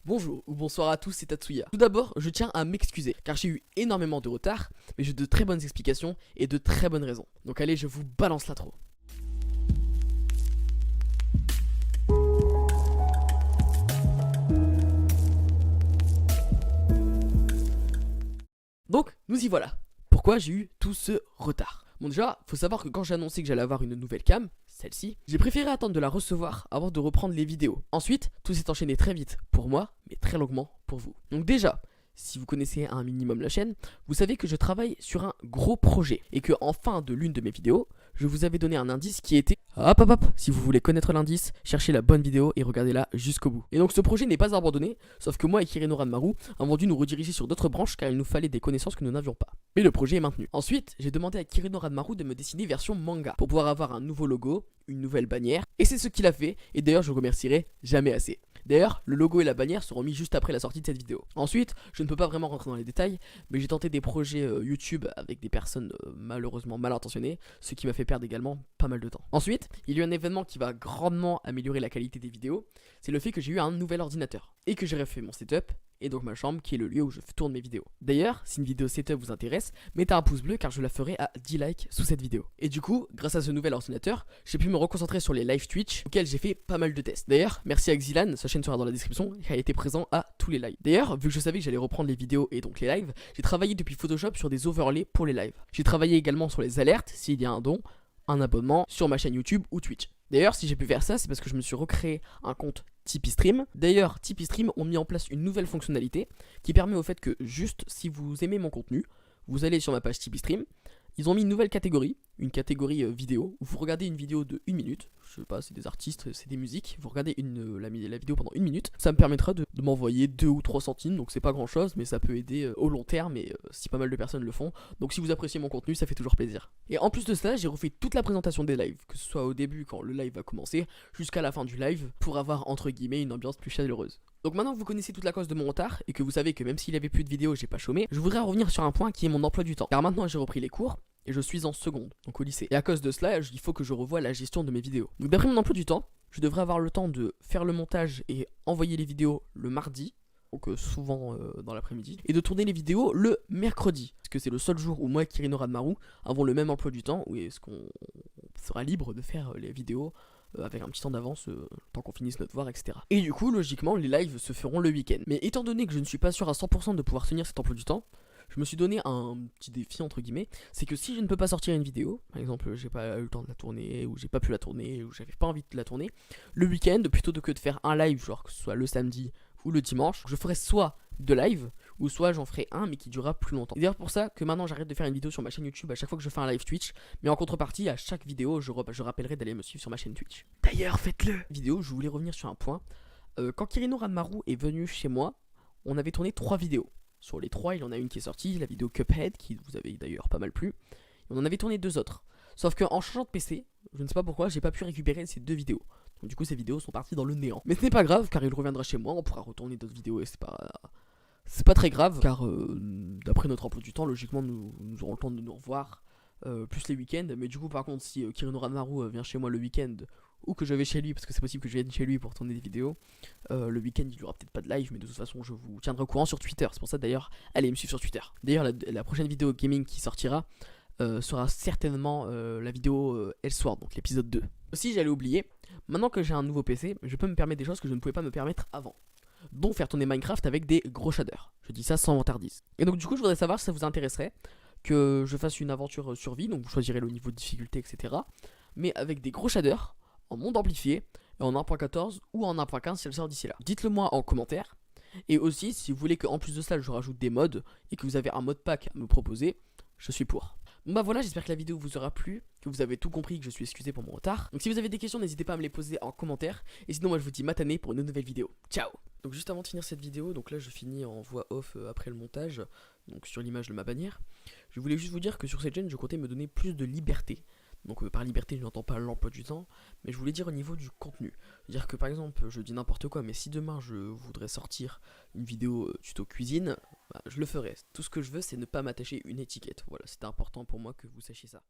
Bonjour ou bonsoir à tous, c'est Tatsuya. Tout d'abord, je tiens à m'excuser car j'ai eu énormément de retard, mais j'ai de très bonnes explications et de très bonnes raisons. Donc allez, je vous balance l'intro. Donc, nous y voilà. Pourquoi j'ai eu tout ce retard? Bon, déjà, faut savoir que quand j'ai annoncé que j'allais avoir une nouvelle cam, celle-ci, j'ai préféré attendre de la recevoir avant de reprendre les vidéos. Ensuite, tout s'est enchaîné très vite pour moi, mais très longuement pour vous. Donc déjà, si vous connaissez un minimum la chaîne, vous savez que je travaille sur un gros projet et que en fin de l'une de mes vidéos, je vous avais donné un indice qui était hop, si vous voulez connaître l'indice, cherchez la bonne vidéo et regardez-la jusqu'au bout. Et donc ce projet n'est pas abandonné, sauf que moi et Kirino Ranmaru avons dû nous rediriger sur d'autres branches car il nous fallait des connaissances que nous n'avions pas. Mais le projet est maintenu. Ensuite, j'ai demandé à Kirino Ranmaru de me dessiner version manga pour pouvoir avoir un nouveau logo, une nouvelle bannière, et c'est ce qu'il a fait, et d'ailleurs je le remercierai jamais assez. D'ailleurs, le logo et la bannière seront mis juste après la sortie de cette vidéo. Ensuite, je ne peux pas vraiment rentrer dans les détails, mais j'ai tenté des projets YouTube avec des personnes malheureusement mal intentionnées, ce qui m'a fait perdre également pas mal de temps. Ensuite, il y a eu un événement qui va grandement améliorer la qualité des vidéos, c'est le fait que j'ai eu un nouvel ordinateur, et que j'ai refait mon setup, et donc ma chambre qui est le lieu où je tourne mes vidéos. D'ailleurs, si une vidéo setup vous intéresse, mettez un pouce bleu car je la ferai à 10 likes sous cette vidéo. Et du coup, grâce à ce nouvel ordinateur, j'ai pu me reconcentrer sur les live Twitch auxquels j'ai fait pas mal de tests. D'ailleurs, merci à Xilan, sa chaîne sera dans la description, qui a été présent à tous les lives. D'ailleurs, vu que je savais que j'allais reprendre les vidéos et donc les lives, j'ai travaillé depuis Photoshop sur des overlays pour les lives. J'ai travaillé également sur les alertes s'il y a un don, un abonnement sur ma chaîne YouTube ou Twitch. D'ailleurs, si j'ai pu faire ça, c'est parce que je me suis recréé un compte Tipeee Stream. D'ailleurs, Tipeee Stream ont mis en place une nouvelle fonctionnalité qui permet au fait que juste si vous aimez mon contenu, vous allez sur ma page Tipeee Stream. Ils ont mis une nouvelle catégorie, une catégorie vidéo, où vous regardez une vidéo de 1 minute, je sais pas, c'est des artistes, c'est des musiques, vous regardez la vidéo pendant 1 minute, ça me permettra de m'envoyer 2 ou 3 centimes, donc c'est pas grand chose, mais ça peut aider au long terme, et si pas mal de personnes le font, donc si vous appréciez mon contenu, ça fait toujours plaisir. Et en plus de ça, j'ai refait toute la présentation des lives, que ce soit au début quand le live va commencer, jusqu'à la fin du live, pour avoir entre guillemets une ambiance plus chaleureuse. Donc maintenant que vous connaissez toute la cause de mon retard, et que vous savez que même s'il y avait plus de vidéos, j'ai pas chômé, je voudrais revenir sur un point qui est mon emploi du temps. Car maintenant j'ai repris les cours, et je suis en seconde, donc au lycée. Et à cause de cela, il faut que je revoie la gestion de mes vidéos. Donc d'après mon emploi du temps, je devrais avoir le temps de faire le montage et envoyer les vidéos le mardi, donc souvent dans l'après-midi, et de tourner les vidéos le mercredi, parce que c'est le seul jour où moi et Kirino Ranmaru avons le même emploi du temps, où est-ce qu'on sera libre de faire les vidéos avec un petit temps d'avance, tant qu'on finisse notre devoir, etc. Et du coup, logiquement, les lives se feront le week-end. Mais étant donné que je ne suis pas sûr à 100% de pouvoir tenir cet emploi du temps, je me suis donné un petit défi entre guillemets, c'est que si je ne peux pas sortir une vidéo, par exemple j'ai pas eu le temps de la tourner, ou j'ai pas pu la tourner, ou j'avais pas envie de la tourner, le week-end, plutôt que de faire un live, genre que ce soit le samedi ou le dimanche, je ferai soit de live, ou soit j'en ferai un mais qui durera plus longtemps. C'est d'ailleurs pour ça que maintenant j'arrête de faire une vidéo sur ma chaîne YouTube à chaque fois que je fais un live Twitch, mais en contrepartie à chaque vidéo je rappellerai d'aller me suivre sur ma chaîne Twitch. D'ailleurs faites-le. Vidéo, je voulais revenir sur un point, quand Kirino Ranmaru est venu chez moi, on avait tourné 3 vidéos. Sur les 3, il y en a une qui est sortie, la vidéo Cuphead, qui vous avait d'ailleurs pas mal plu. Et on en avait tourné 2 autres. Sauf qu'en changeant de PC, je ne sais pas pourquoi, j'ai pas pu récupérer ces 2 vidéos. Donc du coup, ces vidéos sont parties dans le néant. Mais ce n'est pas grave, car il reviendra chez moi, on pourra retourner d'autres vidéos et c'est pas très grave, car d'après notre emploi du temps, logiquement, nous aurons le temps de nous revoir, plus les week-ends. Mais du coup, par contre, si Kirino Ranmaru vient chez moi le week-end, ou que je vais chez lui, parce que c'est possible que je vienne chez lui pour tourner des vidéos, le week-end il y aura peut-être pas de live, mais de toute façon je vous tiendrai au courant sur Twitter. C'est pour ça d'ailleurs, allez me suivre sur Twitter. D'ailleurs la prochaine vidéo gaming qui sortira sera certainement la vidéo Elsword, donc l'épisode 2. Aussi j'allais oublier, maintenant que j'ai un nouveau PC, je peux me permettre des choses que je ne pouvais pas me permettre avant, dont faire tourner Minecraft avec des gros shaders. Je dis ça sans vantardise. Et donc du coup je voudrais savoir si ça vous intéresserait que je fasse une aventure survie, donc vous choisirez le niveau de difficulté, etc. Mais avec des gros shaders, en monde amplifié, en 1.14 ou en 1.15 si elle sort d'ici là. Dites-le moi en commentaire. Et aussi, si vous voulez qu'en plus de cela, je rajoute des mods et que vous avez un mod pack à me proposer, je suis pour. Bon bah voilà, j'espère que la vidéo vous aura plu, que vous avez tout compris, que je suis excusé pour mon retard. Donc si vous avez des questions, n'hésitez pas à me les poser en commentaire. Et sinon, moi je vous dis matané pour une nouvelle vidéo. Ciao. Donc juste avant de finir cette vidéo, donc là je finis en voix off après le montage, donc sur l'image de ma bannière. Je voulais juste vous dire que sur cette chaîne, je comptais me donner plus de liberté. Donc par liberté, je n'entends pas l'emploi du temps, mais je voulais dire au niveau du contenu. C'est-à-dire que par exemple, je dis n'importe quoi, mais si demain je voudrais sortir une vidéo tuto cuisine, bah, je le ferai. Tout ce que je veux, c'est ne pas m'attacher une étiquette. Voilà, c'était important pour moi que vous sachiez ça.